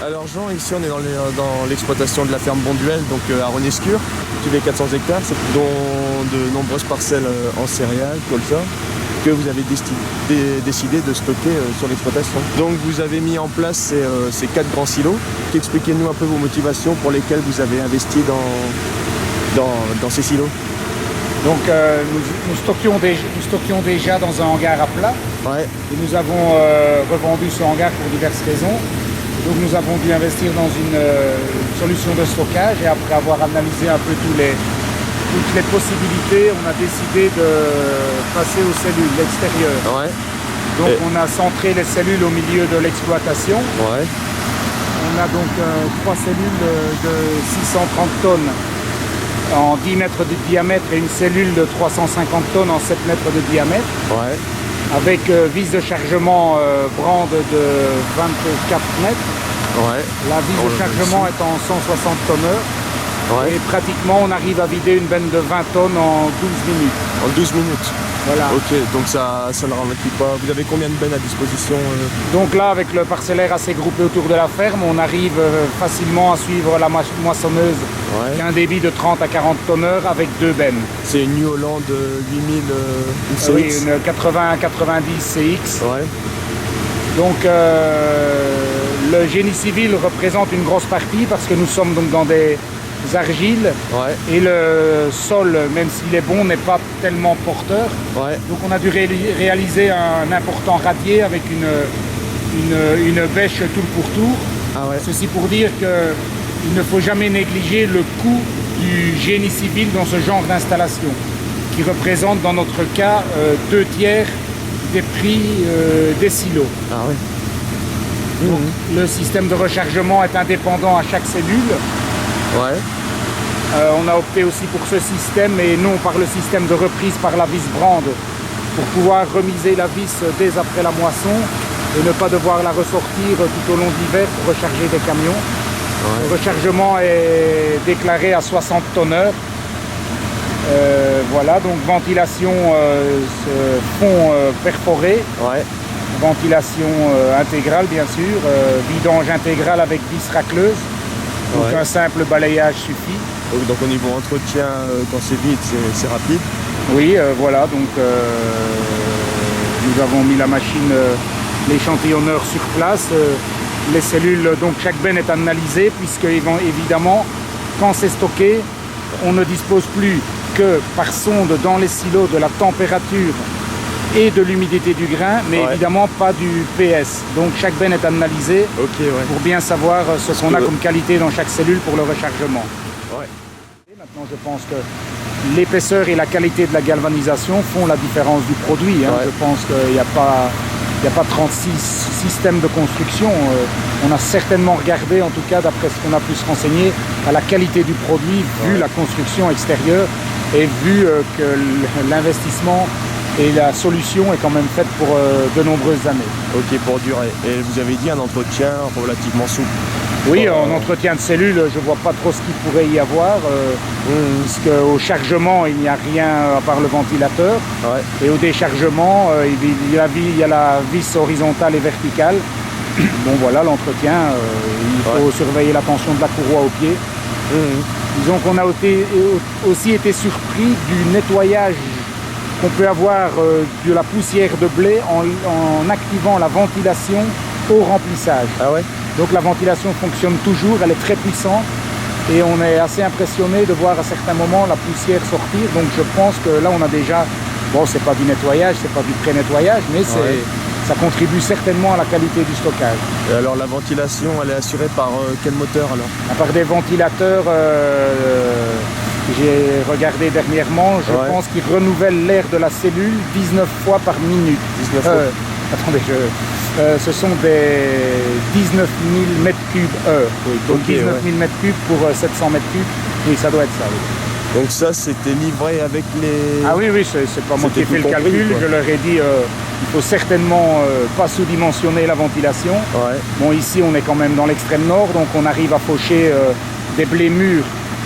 Alors Jean, ici on est dans l'exploitation de la ferme Bonduel, donc à Renescure, tous les 400 hectares, dont de nombreuses parcelles en céréales, colza, que vous avez décidé de stocker sur l'exploitation. Donc vous avez mis en place ces 4 grands silos. Expliquez-nous un peu vos motivations pour lesquelles vous avez investi dans ces silos. Donc nous stockions déjà dans un hangar à plat. Ouais. Et nous avons revendu ce hangar pour diverses raisons. Donc nous avons dû investir dans une solution de stockage et après avoir analysé un peu toutes les possibilités, on a décidé de passer aux cellules extérieures. Ouais. Donc on a centré les cellules au milieu de l'exploitation. Ouais. On a donc 3 cellules de 630 tonnes en 10 mètres de diamètre et une cellule de 350 tonnes en 7 mètres de diamètre. Ouais. Avec vis de chargement Brand de 24 mètres. Ouais. La vis de chargement est en 160 tonneurs. Ouais. Et pratiquement on arrive à vider une benne de 20 tonnes en 12 minutes. En 12 minutes. Voilà. Ok, donc ça ne ralentit pas. Vous avez combien de bennes à disposition Donc là, avec le parcellaire assez groupé autour de la ferme, on arrive facilement à suivre la moissonneuse qui a un débit de 30 à 40 tonneurs avec 2 bennes. C'est une New Holland 8000 CX. Oui, une 80-90 CX. Ouais. Donc le génie civil représente une grosse partie parce que nous sommes donc dans des argiles et le sol, même s'il est bon, n'est pas tellement porteur. Ouais. Donc on a dû réaliser un important radier avec une bêche tour pour tour. Ah ouais. Ceci pour dire qu'il ne faut jamais négliger le coût du génie civil dans ce genre d'installation, qui représente dans notre cas 2 tiers des prix des silos. Ah ouais. Donc, le système de rechargement est indépendant à chaque cellule. Ouais. On a opté aussi pour ce système et non par le système de reprise par la vis Brand pour pouvoir remiser la vis dès après la moisson et ne pas devoir la ressortir tout au long de l'hiver pour recharger des camions. Ouais. Le rechargement est déclaré à 60 tonneurs. Voilà, donc ventilation fond perforé. Ouais. Ventilation intégrale bien sûr, vidange intégral avec vis racleuse. Donc un simple balayage suffit. Donc au niveau entretien, quand c'est vide, c'est rapide. Oui, voilà, donc nous avons mis la machine, l'échantillonneur sur place. Les cellules, donc chaque benne est analysée puisque évidemment, quand c'est stocké, on ne dispose plus que par sonde dans les silos de la température et de l'humidité du grain, mais évidemment pas du PS. Donc chaque benne est analysée pour bien savoir ce qu'on a comme qualité dans chaque cellule pour le rechargement. Ouais. Et maintenant, je pense que l'épaisseur et la qualité de la galvanisation font la différence du produit. Hein. Ouais. Je pense qu'il n'y a pas 36 systèmes de construction. On a certainement regardé, en tout cas d'après ce qu'on a pu se renseigner, à la qualité du produit, vu la construction extérieure et vu que l'investissement et la solution est quand même faite pour de nombreuses années. Ok, pour durer. Et vous avez dit un entretien relativement souple. Oui, en entretien de cellules, je ne vois pas trop ce qu'il pourrait y avoir, puisqu'au chargement, il n'y a rien à part le ventilateur. Ouais. Et au déchargement, il y a la vis horizontale et verticale. Bon voilà, l'entretien, il faut surveiller la tension de la courroie au pied. Disons qu'on a aussi été surpris du nettoyage qu'on peut avoir de la poussière de blé en activant la ventilation au remplissage. Ah ouais. Donc la ventilation fonctionne toujours, elle est très puissante et on est assez impressionné de voir à certains moments la poussière sortir. Donc je pense que là on a déjà, bon c'est pas du nettoyage, c'est pas du pré-nettoyage, mais ça contribue certainement à la qualité du stockage. Et alors la ventilation, elle est assurée par quel moteur alors? Par des ventilateurs, j'ai regardé dernièrement, je pense qu'ils renouvellent l'air de la cellule 19 fois par minute. 19 fois. Attendez, ce sont des 19 000 m3 heure. Oui, donc 19 000 m3 pour 700 m3. Oui, ça doit être ça. Oui. Donc ça, c'était livré avec les... Ah oui, c'est pas moi qui ai fait le calcul. Je leur ai dit, il faut certainement pas sous-dimensionner la ventilation. Ouais. Bon, ici, on est quand même dans l'extrême nord, donc on arrive à faucher des blés mûrs.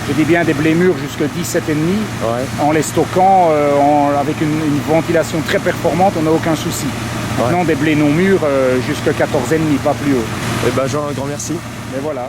Je dis bien des blés mûrs jusqu'à 17,5. En les stockant avec une ventilation très performante, on n'a aucun souci. Maintenant, des blés non mûrs jusqu'à 14,5, pas plus haut. Et ben Jean, un grand merci. Mais voilà.